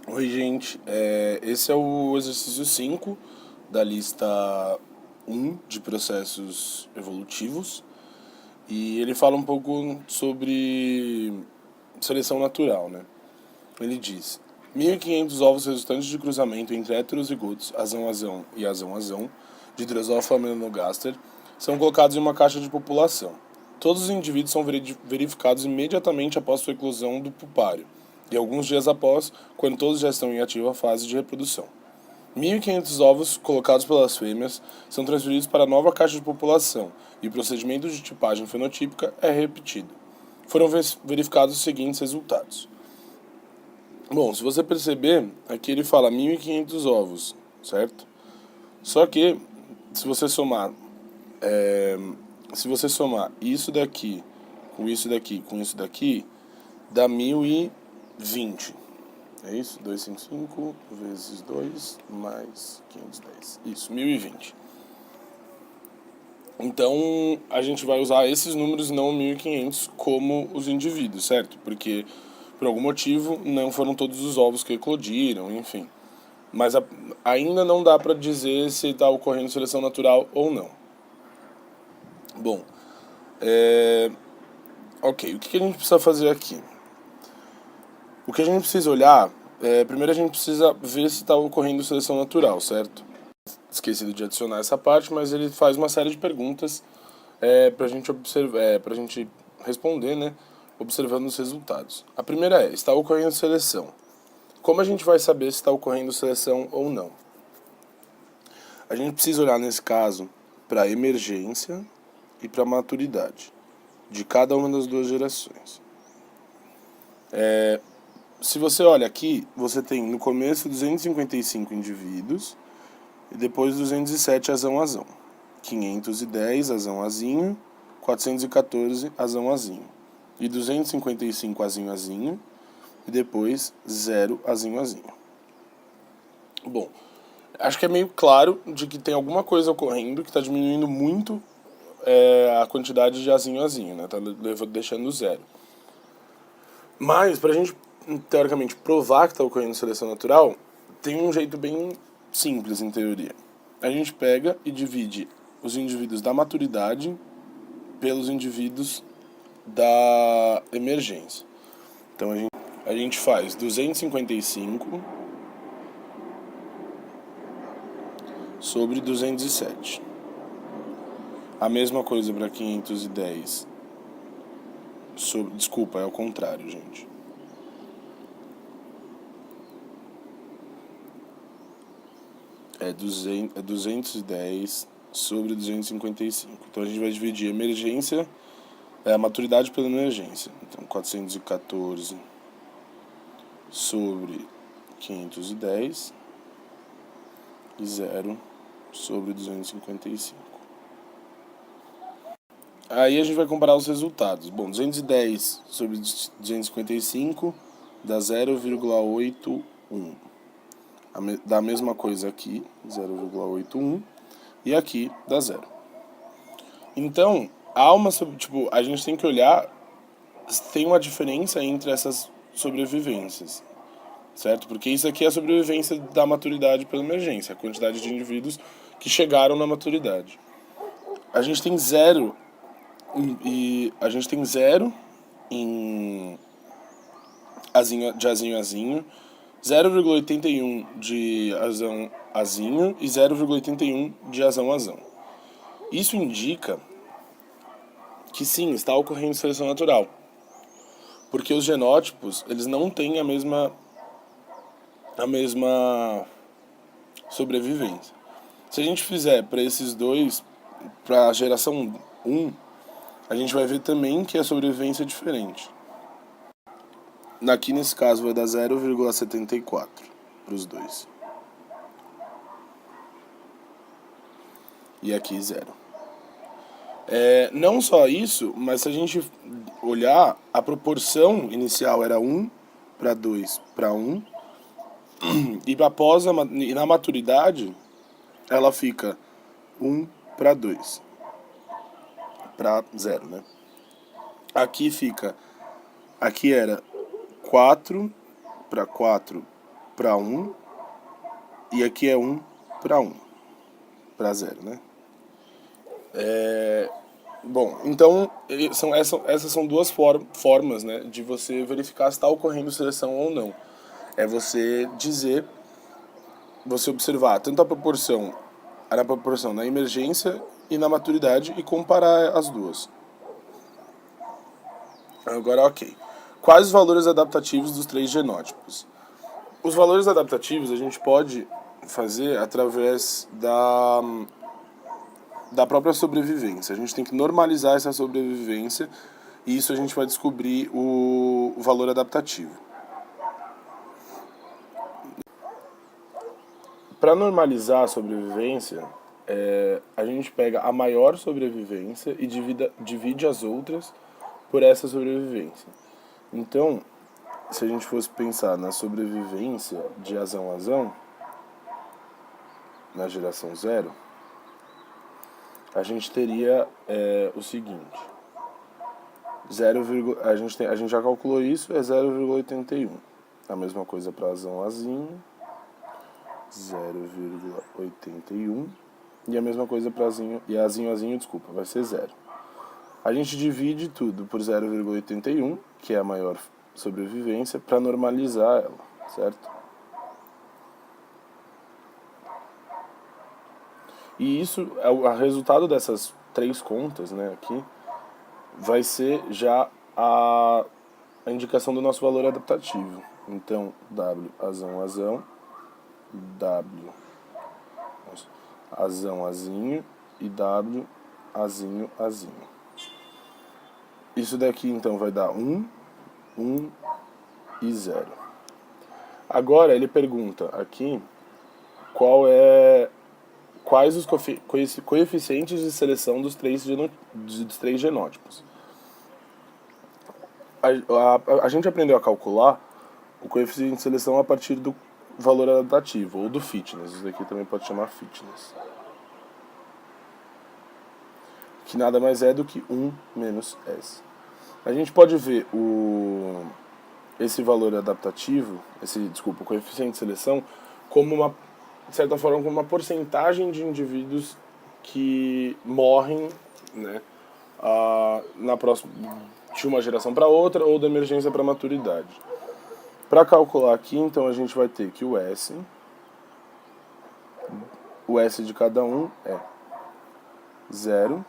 Oi, gente. Esse é o exercício 5 da lista um de processos evolutivos. E ele fala um pouco sobre seleção natural, né? Ele diz: 1.500 ovos resultantes de cruzamento entre heterozigotos, azão-azão e azão-azão, de Drosophila melanogaster, são colocados em uma caixa de população. Todos os indivíduos são verificados imediatamente após sua eclosão do pupário, e alguns dias após, quando todos já estão em ativa fase de reprodução. 1.500 ovos colocados pelas fêmeas são transferidos para a nova caixa de população, e o procedimento de tipagem fenotípica é repetido. Foram verificados os seguintes resultados. Bom, se você perceber, aqui ele fala 1.500 ovos, certo? Só que, se você somar, isso daqui, com isso daqui, com isso daqui, dá 1.020. É isso? 255 vezes 2 mais 510. Isso, 1.020. Então, a gente vai usar esses números, não 1.500, como os indivíduos, certo? Porque, por algum motivo, não foram todos os ovos que eclodiram, enfim. Mas ainda não dá para dizer se está ocorrendo seleção natural ou não. Bom, ok, o que a gente precisa fazer aqui? O que a gente precisa olhar, primeiro a gente precisa ver se está ocorrendo seleção natural, certo? Esquecido de adicionar essa parte, mas ele faz uma série de perguntas para a gente observar, para a gente responder, né? Observando os resultados. A primeira é: está ocorrendo seleção? Como a gente vai saber se está ocorrendo seleção ou não? A gente precisa olhar nesse caso para a emergência e para a maturidade de cada uma das duas gerações. Se você olha aqui, você tem no começo 255 indivíduos e depois 207 azão-azão, 510 azão-azinho, 414 azão-azinho e 255 azinho-azinho e depois 0 azinho-azinho. Bom, acho que é meio claro de que tem alguma coisa ocorrendo que está diminuindo muito a quantidade de azinho-azinho, né? Tá deixando zero. Mas, pra gente, teoricamente, provar que está ocorrendo seleção natural, tem um jeito bem simples, em teoria. A gente pega e divide os indivíduos da maturidade pelos indivíduos da emergência. Então, a gente faz 255 sobre 207. A mesma coisa para 510. Desculpa, é o contrário, gente. É 210 sobre 255. Então a gente vai dividir a emergência, a maturidade pela emergência. Então 414 sobre 510 e 0 sobre 255. Aí a gente vai comparar os resultados. Bom, 210 sobre 255 dá 0,81. Dá a mesma coisa aqui, 0,81, e aqui dá 0. Então, a gente tem que olhar se tem uma diferença entre essas sobrevivências, certo? Porque isso aqui é a sobrevivência da maturidade pela emergência, a quantidade de indivíduos que chegaram na maturidade. A gente tem zero a gente tem zero em de azinho-azinho, 0,81 de azão-azinho e 0,81 de azão-azão. Isso indica que sim, está ocorrendo seleção natural, porque os genótipos eles não têm a mesma sobrevivência. Se a gente fizer para esses dois, para a geração 1, a gente vai ver também que a sobrevivência é diferente. Aqui nesse caso vai dar 0,74 para os dois. E aqui 0. Não só isso, mas se a gente olhar, a proporção inicial era 1 para 2 para 1. E na maturidade, ela fica 1 para 2 para 0, né? Aqui era 4 para 4 para 1 e aqui é 1 para 1, para 0, né? Bom, então essas são duas formas, né, de você verificar se está ocorrendo seleção ou não. É você dizer, você observar tanto a proporção na emergência e na maturidade e comparar as duas. Agora, ok. Quais os valores adaptativos dos três genótipos? Os valores adaptativos a gente pode fazer através da própria sobrevivência. A gente tem que normalizar essa sobrevivência e isso a gente vai descobrir o valor adaptativo. Para normalizar a sobrevivência, a gente pega a maior sobrevivência e divide as outras por essa sobrevivência. Então, se a gente fosse pensar na sobrevivência de azão, na geração 0, a gente teria o seguinte: a gente já calculou isso, é 0,81. A mesma coisa para azinho, 0,81. E a mesma coisa para azinho, desculpa, vai ser 0. A gente divide tudo por 0,81, que é a maior sobrevivência, para normalizar ela, certo? E isso, o resultado dessas três contas, né, aqui, vai ser já a indicação do nosso valor adaptativo. Então, W azão, W azinho e W azinho. Isso daqui então vai dar 1, 1 e 0. Agora ele pergunta aqui quais os coeficientes de seleção dos três genótipos. A gente aprendeu a calcular o coeficiente de seleção a partir do valor adaptativo, ou do fitness. Isso daqui também pode chamar fitness. Que nada mais é do que 1 menos S. A gente pode ver esse valor adaptativo, o coeficiente de seleção, como de certa forma, como uma porcentagem de indivíduos que morrem, né, de uma geração para outra ou da emergência para a maturidade. Para calcular aqui, então, a gente vai ter que o S de cada um é 0,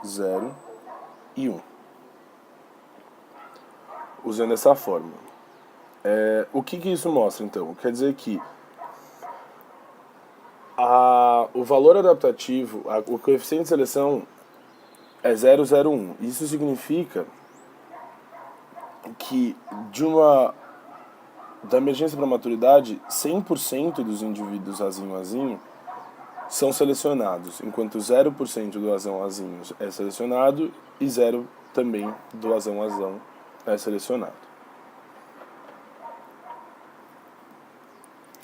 0 e 1. Usando essa fórmula. O que isso mostra, então? Quer dizer que o valor adaptativo, o coeficiente de seleção é 0,01. Isso significa que da emergência para a maturidade, 100% dos indivíduos azinho são selecionados, enquanto 0% do azinho é selecionado e 0 também do azão é selecionado.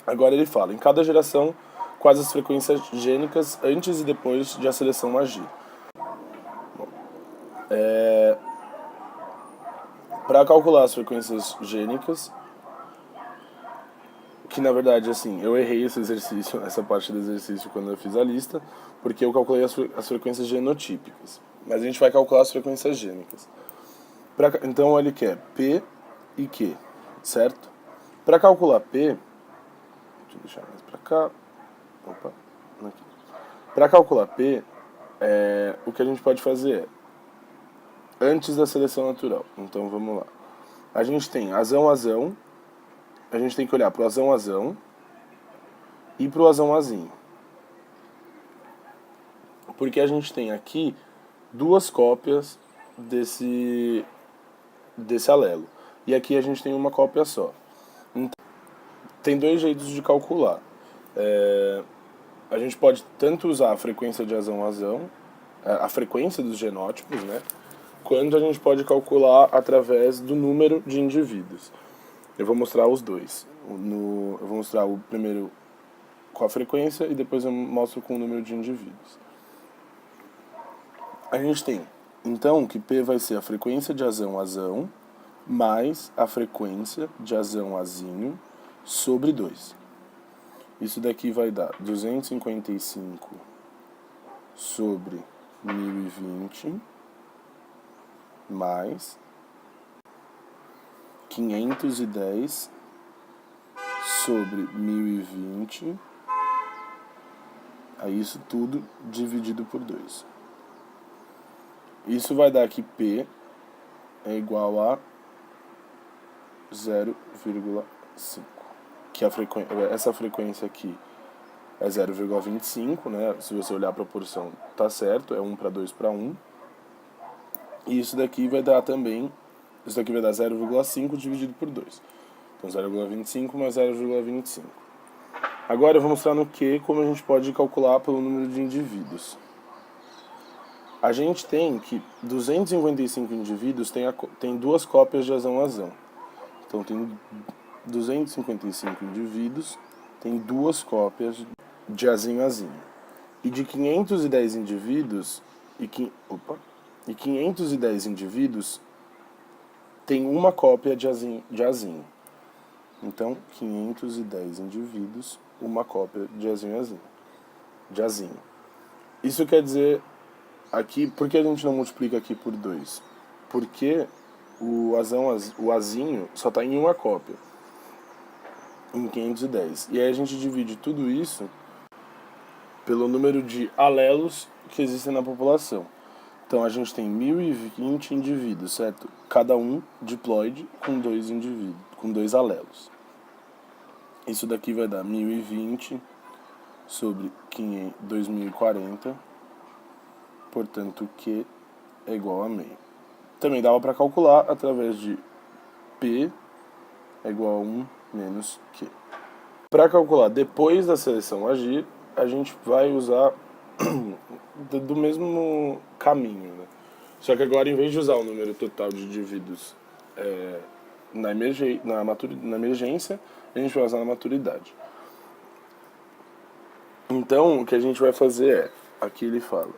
Agora ele fala, em cada geração, quais as frequências gênicas antes e depois de a seleção agir. Para calcular as frequências gênicas, que na verdade, assim, eu errei essa parte do exercício quando eu fiz a lista, porque eu calculei as frequências genotípicas. Mas a gente vai calcular as frequências gênicas. Então ele quer P e Q, certo? Para calcular P, deixa eu deixar mais para cá. Opa, aqui. Para calcular P, o que a gente pode fazer é antes da seleção natural. Então vamos lá. A gente tem azão, a gente tem que olhar para o azão e para o azinho. Porque a gente tem aqui duas cópias desse alelo. E aqui a gente tem uma cópia só. Então, tem dois jeitos de calcular. A gente pode tanto usar a frequência de azão, a frequência dos genótipos, né? Quanto a gente pode calcular através do número de indivíduos. Eu vou mostrar os dois. Eu vou mostrar o primeiro com a frequência e depois eu mostro com o número de indivíduos. A gente tem, então, que P vai ser a frequência de azão mais a frequência de azinho sobre 2. Isso daqui vai dar 255 sobre 1020 mais 510 sobre 1020, aí isso tudo dividido por 2. Isso vai dar que P é igual a 0,5, que essa frequência aqui é 0,25, né? Se você olhar a proporção, tá certo, é 1 para 2 para 1. E isso daqui vai dar também, isso daqui vai dar 0,5 dividido por 2. Então 0,25 mais 0,25. Agora eu vou mostrar no Q como a gente pode calcular pelo número de indivíduos. A gente tem que 255 indivíduos tem duas cópias de azão-azão. Então tem 255 indivíduos, tem duas cópias de azinho-azinho. E de 510 indivíduos, e 510 indivíduos tem uma cópia de azinho. Então, 510 indivíduos, uma cópia de azinho. Isso quer dizer, aqui, por que a gente não multiplica aqui por 2? Porque o azinho só está em uma cópia, em 510. E aí a gente divide tudo isso pelo número de alelos que existem na população. Então a gente tem 1020 indivíduos, certo? Cada um diploide com 2 indivíduos, com 2 alelos. Isso daqui vai dar 1020 sobre 2040, portanto Q é igual a meio. Também dava para calcular através de P é igual a 1 menos Q. Para calcular depois da seleção agir, a gente vai usar do mesmo caminho, né? Só que agora, em vez de usar o número total de indivíduos na emergência, a gente vai usar na maturidade. Então, o que a gente vai fazer é, aqui ele fala,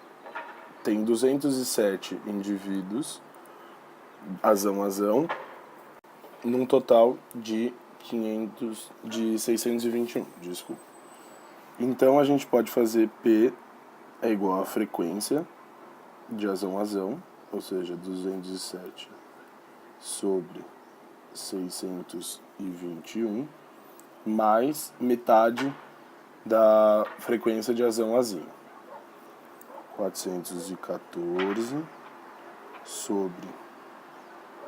tem 207 indivíduos, azão, num total de 621, desculpa. Então, a gente pode fazer P é igual a frequência de azão, ou seja, 207 sobre 621, mais metade da frequência de azão-azinho. 414 sobre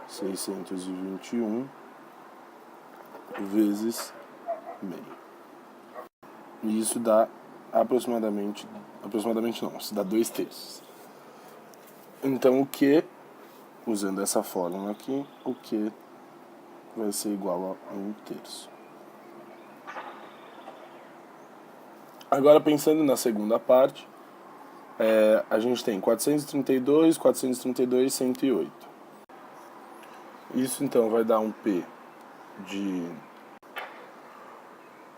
621 vezes meio. E isso dá aproximadamente não, isso dá 2/3. Então o Q, usando essa fórmula aqui, o Q vai ser igual a 1/3. Agora, pensando na segunda parte, a gente tem 432, 108. Isso então vai dar um P de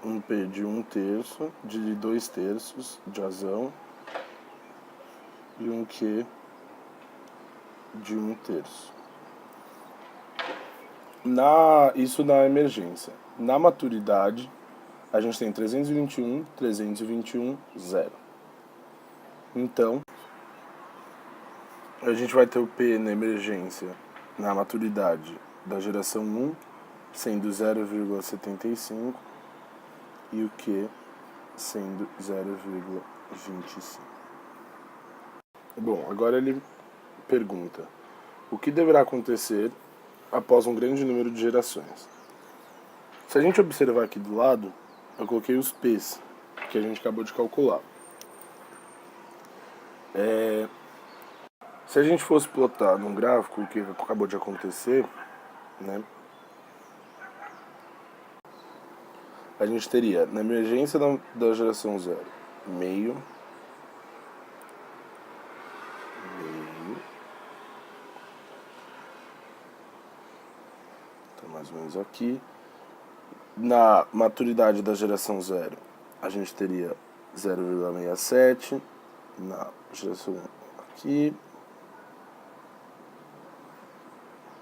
1/3, de 2/3 de azão e um Q de 1/3. Isso na emergência. Na maturidade, a gente tem 321, 0. Então, a gente vai ter o P na emergência, na maturidade da geração 1, sendo 0,75 e o Q sendo 0,25. Bom, agora ele pergunta: o que deverá acontecer após um grande número de gerações? Se a gente observar aqui do lado, eu coloquei os P's que a gente acabou de calcular. Se a gente fosse plotar num gráfico o que acabou de acontecer, né, a gente teria na emergência da geração 0, meio, tá mais ou menos aqui. Na maturidade da geração 0, a gente teria 0,67, na geração 1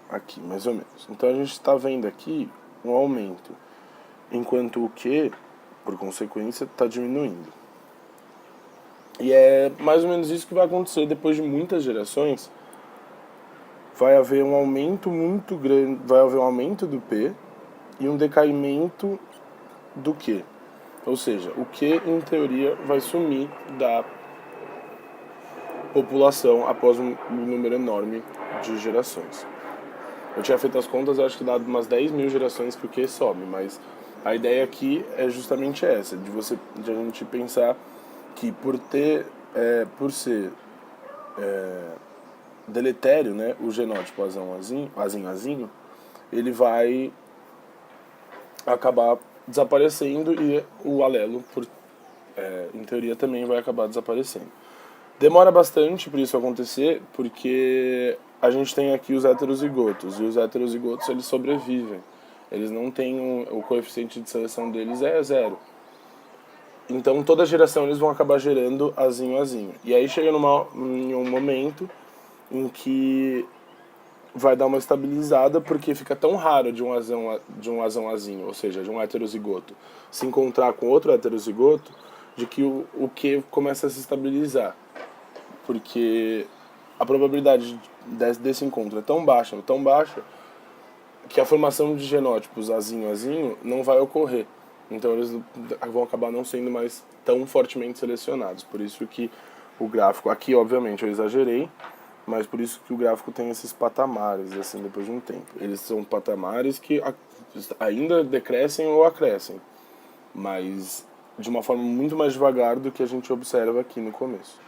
aqui mais ou menos. Então a gente está vendo aqui um aumento enquanto o Q, por consequência, está diminuindo. E é mais ou menos isso que vai acontecer depois de muitas gerações. Vai haver um aumento muito grande, vai haver um aumento do P e um decaimento do Q. Ou seja, o Q, em teoria, vai sumir da população após um número enorme de gerações. Eu tinha feito as contas, eu acho que dá umas 10 mil gerações que o Q some, mas a ideia aqui é justamente essa, de a gente pensar que por ser deletério, né, o genótipo azim-azinho, ele vai acabar desaparecendo e o alelo, em teoria, também vai acabar desaparecendo. Demora bastante para isso acontecer, porque a gente tem aqui os heterozigotos, e os heterozigotos eles sobrevivem. Eles não têm o coeficiente de seleção deles é 0. Então toda geração eles vão acabar gerando azinho. E aí chega em um momento em que vai dar uma estabilizada, porque fica tão raro de um azão-azinho, ou seja, de um heterozigoto, se encontrar com outro heterozigoto, de que o Q começa a se estabilizar. Porque a probabilidade desse encontro é tão baixa, que a formação de genótipos azinho não vai ocorrer. Então eles vão acabar não sendo mais tão fortemente selecionados. Por isso que o gráfico, aqui obviamente eu exagerei, mas por isso que o gráfico tem esses patamares, assim, depois de um tempo. Eles são patamares que ainda decrescem ou acrescem, mas de uma forma muito mais devagar do que a gente observa aqui no começo.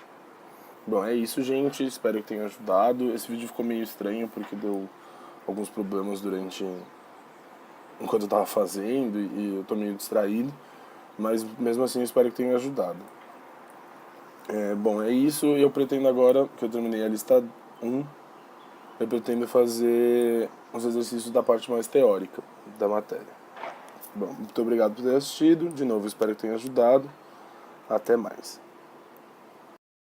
Bom, é isso, gente. Espero que tenha ajudado. Esse vídeo ficou meio estranho porque deu alguns problemas enquanto eu tava fazendo e eu tô meio distraído, mas mesmo assim eu espero que tenha ajudado. Bom, é isso. Eu pretendo agora, que eu terminei a lista 1, eu pretendo fazer os exercícios da parte mais teórica da matéria. Bom, muito obrigado por ter assistido. De novo, espero que tenha ajudado. Até mais.